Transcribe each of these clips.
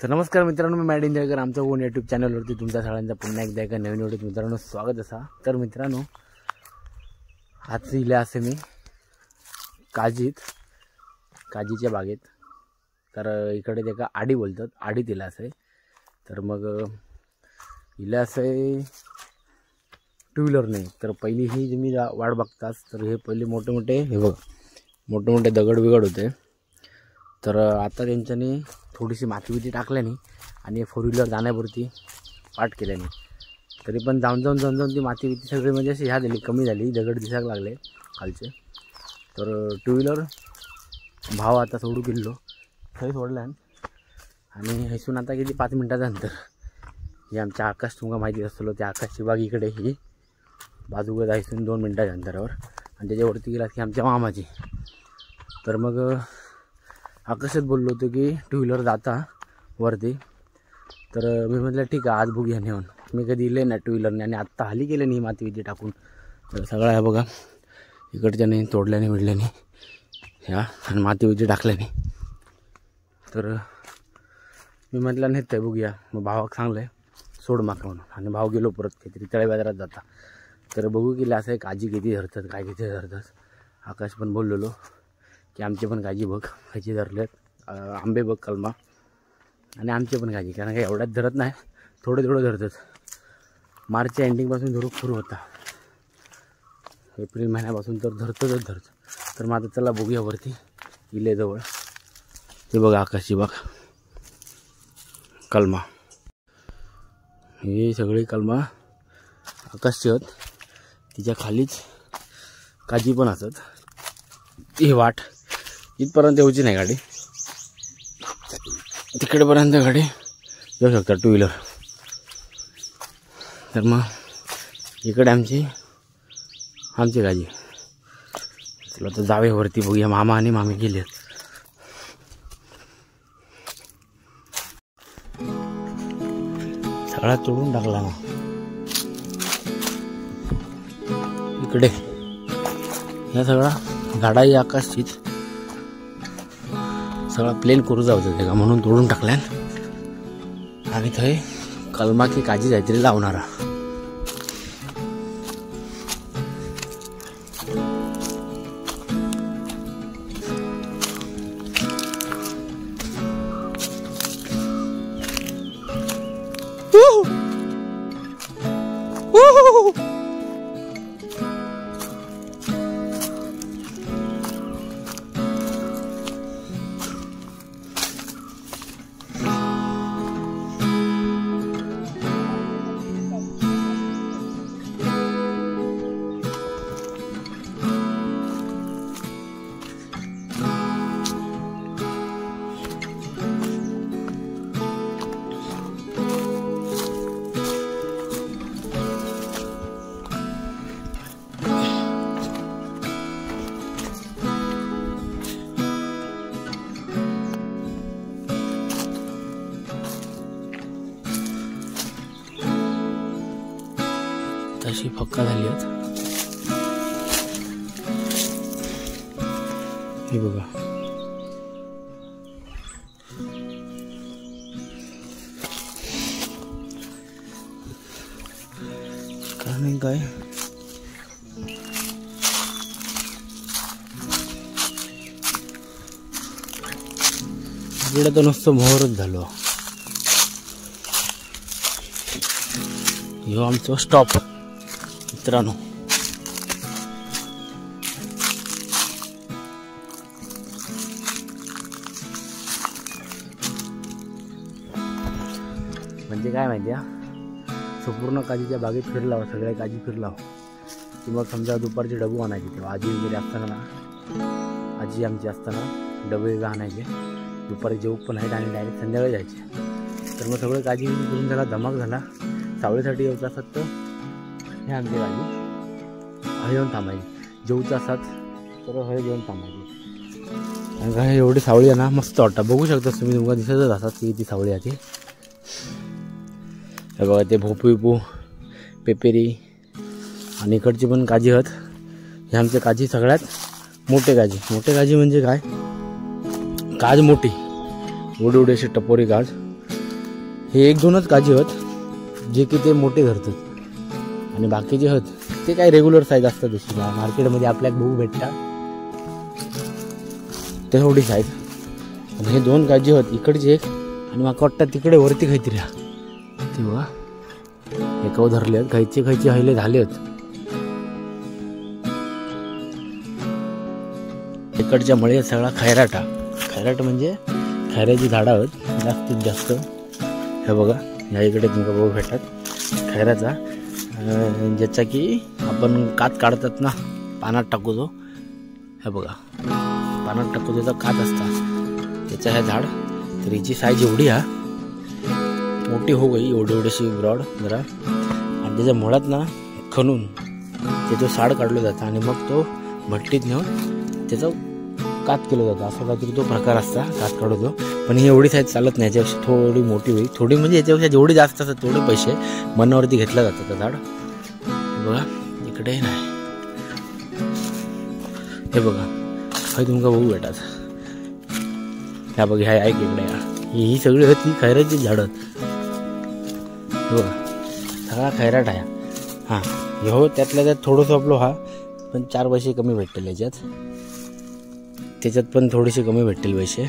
तर नमस्कार मित्रांनो, मी मॅड इंजॉयकर आमच्या ओन यूट्यूब चॅनलवरती तुमच्या सगळ्यांचा पुन्हा एकदा एका नवीन व्हिडिओत मित्रांनो स्वागत असा। तर मित्रांनो, आज इले असे मी काजीच्या बागेत। तर इकडे ते का आडी बोलतात, आडी तिला असे। तर मग इले असे टू व्हीलर नाही तर पहिली ही तुम्ही वाट बघताच। तर हे पहिले मोठे मोठे हे बघ मोठे मोठे दगड बिगड होते। तर आता त्यांच्यानी थोडीशी माती टाकल्याने आणि फोर व्हीलर जाण्यापुरती पाठ केल्याने तरी पण जाऊन ती माती सगळी म्हणजे अशी ह्या झाली, कमी झाली, दगड दिसायला लागले खालचे। तर टू व्हीलर भाव आता सोडू गेलो थंय सोडल्यान आणि हैसून आता किती 5 मिनिटाचं अंतर। हे आमच्या आकाश तुमका माहिती असतो, त्या आकाशची बाग इकडे ही बाजूकडे हैसून 2 मिनिटाच्या अंतरावर आणि त्याच्यावरती गेला की आमच्या मामाची। तर मग आकाशात बोललो होतो की टू व्हीलर जाता वरती। तर मी म्हटलं ठीक आहे आज बघूया नेऊन, मी कधी इले ना टू व्हीलरने आणि आत्ता हल्ली केले नाही माती टाकून। तर सगळं आहे बघा इकडच्याने तोडल्याने विडल्याने ह्या आणि माती टाकल्याने। तर मी म्हटलं नेत आहे बघूया, मग भावाक सांगलं सोड माका म्हणून आणि भाव गेलो परत काहीतरी तळे बाजारात जाता। तर बघू गेले असं काजी किती धरतात काय किती धरतात। आकाश पण बोललेलो की आमचे पण काजी बघ खायची धरलेत, आंबे बघ कलमा आणि आमचे पण काजी, कारण काही एवढ्यात धरत नाही, थोडं धरतात। मार्चच्या एंडिंगपासून धरू सुरू होता, एप्रिल महिन्यापासून तर धरतं। तर मग आता चला बघूया वरती इलेजवळ ते बघा आकाशची बाग कलमा, ही सगळी कलमा आकाशची आहेत, तिच्या खालीच काजी पण असत। ही वाट इथपर्यंत येऊची नाही गाडी, तिकडेपर्यंत गाडी जाऊ शकतात टू व्हीलर। तर मग इकडे आमची काजी। चला तर जावेवरती बघूया, मामा आणि मामी गेले। सगळा तोडून टाकला ना इकडे, या सगळा झाडाही आकाशचीच सगळा प्लेन करू जाऊ ते का म्हणून तोडून टाकल्यान आणि थंय कलमा की काजी काहीतरी लावणारा। तशी पक्का झाली आहेत हे बघा। कारण काय इकडे तर नुसतं मोहरच झालो। ह्यो आमचा स्टॉप मित्रांनो। म्हणजे काय माहिती आहे, संपूर्ण काजीच्या बागेत फिरलाव, सगळ्या काजी फिरलाव की मग समजा दुपारची डबू आणायची, तेव्हा आजी वगैरे असताना ना, आजी आमची असताना डबे वगैरे आणायचे, दुपारी जेवू पण आहेत आणि डायरेक्ट संध्याकाळी जायचे। तर मग सगळं काजी फिरून त्याला धमाक झाला, सावळीसाठी येऊचा असतात तर हे आमची काजी हळे येऊन थांबायची, जेवूचं असतात तर हळे जेवून थांबायची। आणि काय एवढी सावळी आहे ना, मस्त वाटतं, बघू शकता तुम्ही, तुमका दिसतच असतात की ती सावळी आहे ती। हे बघा ते भोपू पेपेरी आणि इकडची पण काजी आहेत। हे आमचे काजी सगळ्यात मोठे काजी म्हणजे काय, काज मोठी, एवढी अशी टपोरी काज हे 1-2च काजी आहेत जे की ते मोठे धरतात आणि बाकीचे आहेत ते काय रेग्युलर साईज असतात तशी मार्केटमध्ये आपल्याला बघू भेटतात ते थोडी साईज. आणि हे 2 काजी आहेत इकडचे एक आणि मला वाटतं तिकडे वरती काहीतरी ते बघा एकावर धरले आहेत खायचे हहिले झाले आहेत. इकडच्या मळे सगळा खैराट म्हणजे खैऱ्याची झाडं आहेत जास्तीत जास्त. हे बघा ह्या इकडे तुमका बघू भेटतात खैराचा ज्याचा की आपण कात काढतात ना पानात टाकू तो. हे बघा पानात टाकू त्याचा कात असता त्याचा हे झाड. तर हिची साईज एवढी मोठी हो गई एवढीशी ब्रॉड जरा. आणि त्याच्या मुळात ना खणून ते तो साड काढला जातं आणि मग तो भट्टीत नेऊन त्याचं कात केलं जातं असं काहीतरी तो प्रकार असता कात काढतो. पण ही एवढी साईज चालत नाही याच्यापेक्षा थोडी मोठी होईल थोडी म्हणजे याच्यापेक्षा जेवढी जास्त असतात तेवढे पैसे मनावरती घेतला जातं त्या झाड. बघा इकडे नाही हे बघा काही तुमका बघू भेटाच. ह्या बघा ह्या ऐक इकडे ही सगळी आहेत ही खैराची झाडं बघा सगळा खैराट आहे. हां हो त्यातल्या त्यात थोडंसं आपलं पण 4 पैसे कमी भेटतील त्याच्यात पण थोडेसे कमी भेटतील पैसे.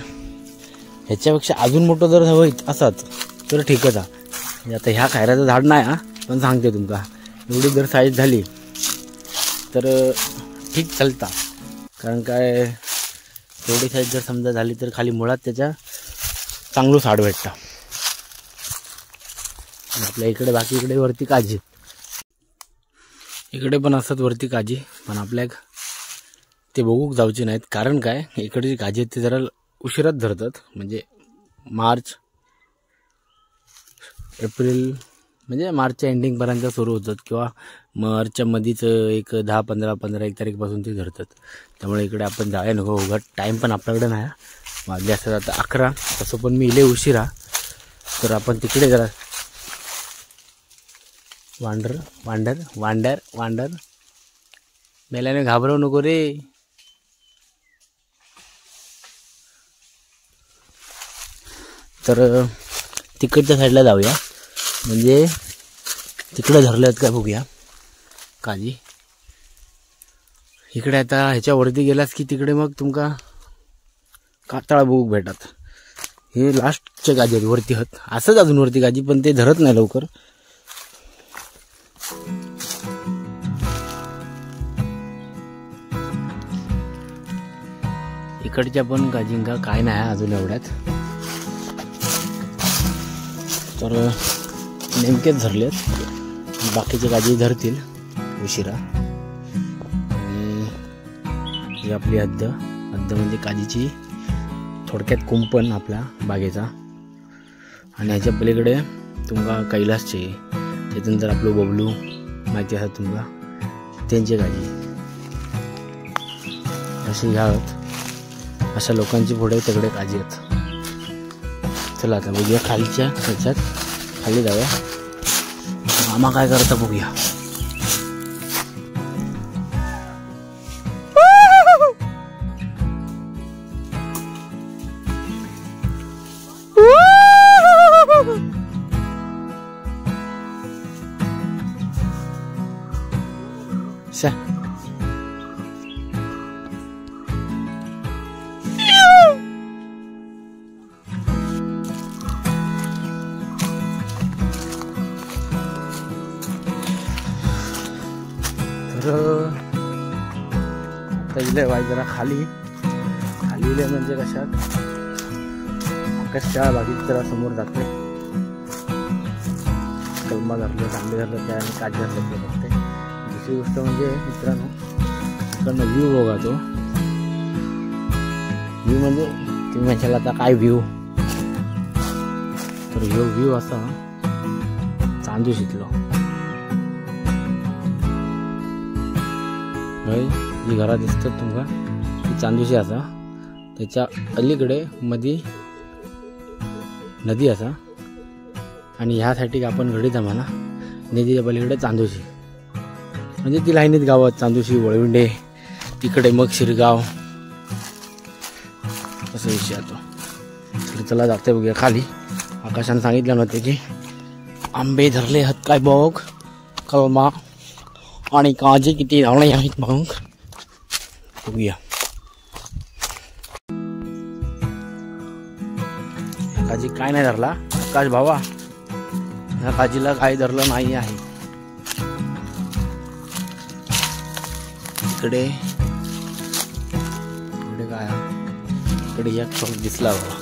ह्याच्यापेक्षा अजून मोठं जर हवं असंच तर ठीकच म्हणजे आता ह्या खैराचं झाड नाही पण सांगते तुमका एवढी जर साईज झाली तर ठीक चालता. कारण काय तेवढी साईज जर समजा झाली तर खाली मुळात त्याच्या चांगलं साड भेटतं. आपल्या इकडे बाकी इकडे वरती काजी इकडे पण असतात वरती काजी पण आपल्या ते बघूक जाऊचे नाहीत. कारण काय इकडची काजी आहेत ते जरा उशिरात धरतात म्हणजे मार्च एप्रिल म्हणजे मार्चच्या एंडिंगपर्यंत सुरू होतात किंवा मार्चच्या मध्येच एक 10-15 तारीखपासून ते धरतात. त्यामुळे इकडे आपण जाऊया नको उघड टाईम पण आपल्याकडे नाही वाजले असतात आता 11. तसं पण मी इले उशिरा तर आपण तिकडे जरा वांडर मेल्याने घाबरवू नको रे. तर तिकडच्या साईडला जाऊया म्हणजे तिकडे धरले आहेत काय बघूया काजी. इकडे आता ह्याच्यावरती गेलास की तिकडे मग तुमका कातळा बघूक भेटतात. हे लास्टचे काजी आहेत वरती आहेत असंच अजून वरती काजी पण ते धरत नाही लवकर. इकडच्या पण काजींका काय नाही अजून एवढ्यात तर नेमकेच धरलेत. बाकीचे काजी धरतील उशिरा. आणि ही आपली हद्द म्हणजे काजीची थोडक्यात कुंपण आपल्या बागेचा. आणि ह्याच्या पलीकडे तुमका कैलासचे त्याच्यानंतर आपलं बबलू माहिती असतात तुमका त्यांची काजी अशी ह्या आहेत. अशा लोकांची पुढे सगळे काजी आहेत. चला आता बघूया खालीच्या ह्याच्यात खाली जाऊया मामा काय करता बघूया. तर इले वाई जरा खाली इले म्हणजे कशात आकाशच्या बागेत जरा समोर जाते. कलमा धरले तांबे धरले त्या आणि काजी धरले बघते. दुसरी गोष्ट म्हणजे मित्रांनो इकडनं व्ह्यू बघा तो व्ह्यू म्हणजे तुम्ही म्हणाल आता काय व्ह्यू तर ह्यो व्ह्यू असा चांदू शिकलो जी घरा दिसतात तुमका ती चांदूशी असा. त्याच्या अलीकडे मध्ये नदी असा आणि ह्यासाठी आपण घडी जमाना नदीच्या पलीकडे चांदूशी म्हणजे ती लाईनीत गावात चांदूशी वळविंडे तिकडे मग शिरगाव असा विषय येतो. तर चला जाते बघूया खाली आकाशाने सांगितलं नव्हते की आंबे धरले आहेत काय बघ, कलमा आणि काजी किती धावणे आहेत मग बघूया. काजी काय नाही धरला आकाश भावा, ह्या काजीला काय धरलं नाही आहे. इकडे काय, इकडे एक फळ दिसला बाबा.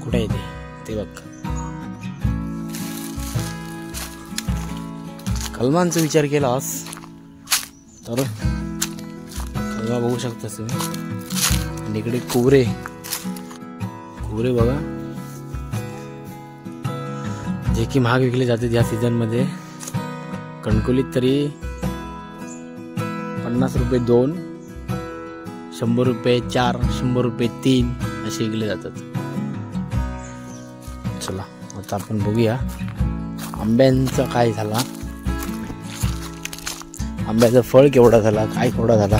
कुठे आहे ते बघ. कलमांचा विचार केलास तर कलमा बघू शकतास तुम्ही. आणि इकडे कुवरे बघा, जे की महाग विकले जाते या सीझन मध्ये. कणकोलीत तरी 50 रुपये 2, 100 रुपये 4, 100 रुपये 3 असे विकले जातात. चला आता आपण बघूया आंब्यांचा काय झाला, आंब्याचं फळ केवढा झाला, काय केवढा झाला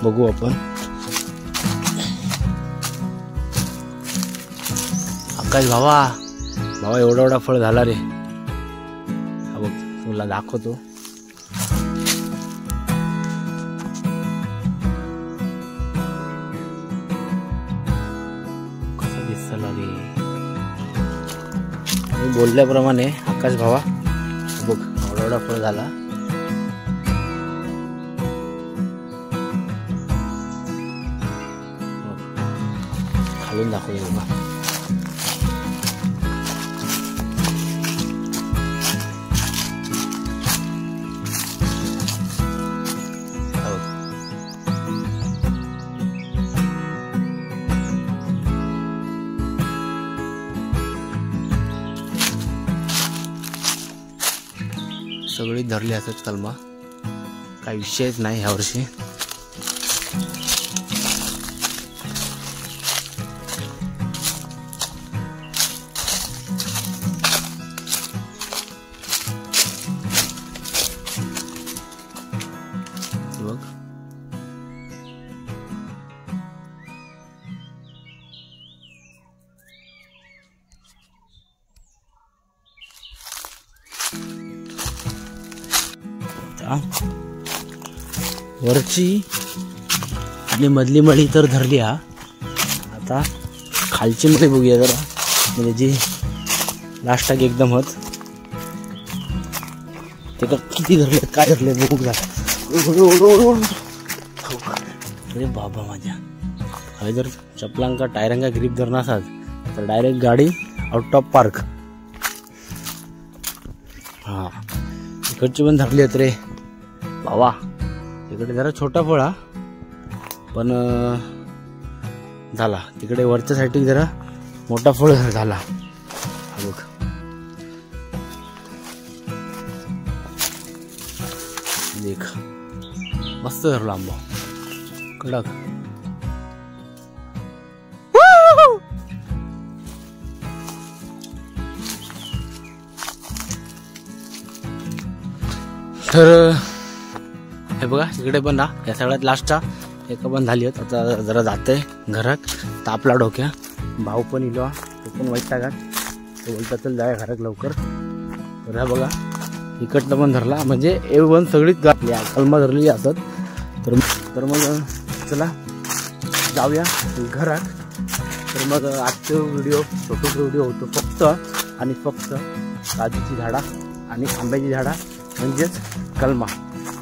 बघू आपण. आकाश भावा एवढा फळ झाला रे. हा बघ तुला दाखवतो. कसं दिसला रे. मी बोलल्याप्रमाणे आकाश भावा बघ एवढा फळ झाला. खालून दाखवतो बघा. सगळी धरली असत कलमा, काही विषयच नाही ह्या वर्षी. बघ वरची आणि मधली मळी तर धरली. हा आता खालची मळी बघूया जरा, म्हणजे जी लास्ट एकदम होत ते का किती धरले काय धरले बघू झाला. अरे बाबा माझ्या, हवे जर चपलांका टायरांका ग्रीप धरण असाच तर डायरेक्ट गाडी आउट ऑफ पार्क. हा इकडची पण धरली आहेत रे बाबा. इकडे जरा छोटा फळ हा पण झाला, तिकडे वरच्या साईडला जरा मोठा फळ झाला. हा बघ देख मस्त धरला आंबा कडक. तर हे बघा इकडे पण ना या सगळ्यात लास्टचा एका पण झाली होत. आता जरा जाते घरात, तापला डोक्या. भाऊ पण इलो तो पण वैतागात, तो बोलता चल जाय घरात लवकर. तर हा बघा इकडनं पण धरला, म्हणजे एवन सगळीच घातली कलमा धरलेली असत. तर मग चला जाऊया घरात. तर मग आजचं व्हिडिओ छोटं व्हिडिओ होतो फक्त आणि फक्त काजूची झाडा आणि आंब्याची झाडा म्हणजेच कलमा.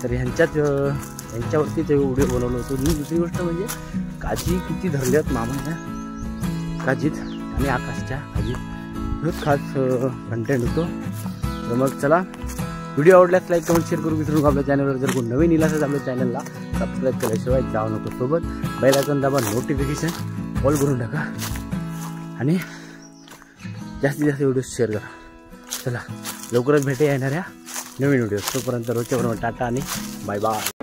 तर ह्यांच्यावरती ते व्हिडिओ बनवलं होतं. दुसरी गोष्ट म्हणजे काजी किती धरल्यात मामाच्या काजीत आणि आकाशच्या काजीत खास कंटेंट होतो. तर मग चला व्हिडिओ आवडल्यास लाईक कमेंट शेअर करू विसरू नका. आपल्या चॅनलवर जर कोण नवीन येईल असेल आपल्या चॅनलला सबस्क्राईब केल्याशिवाय जाऊ नको. सोबत बेल आयकॉन दाबा, नोटिफिकेशन ऑल करून टाका आणि जास्तीत जास्त व्हिडिओ शेअर करा. चला लवकरच भेटे येणाऱ्या नवीन व्हिडिओ. तोपर्यंत रोजच्याबरोबर टाटा आणि बाय बाय.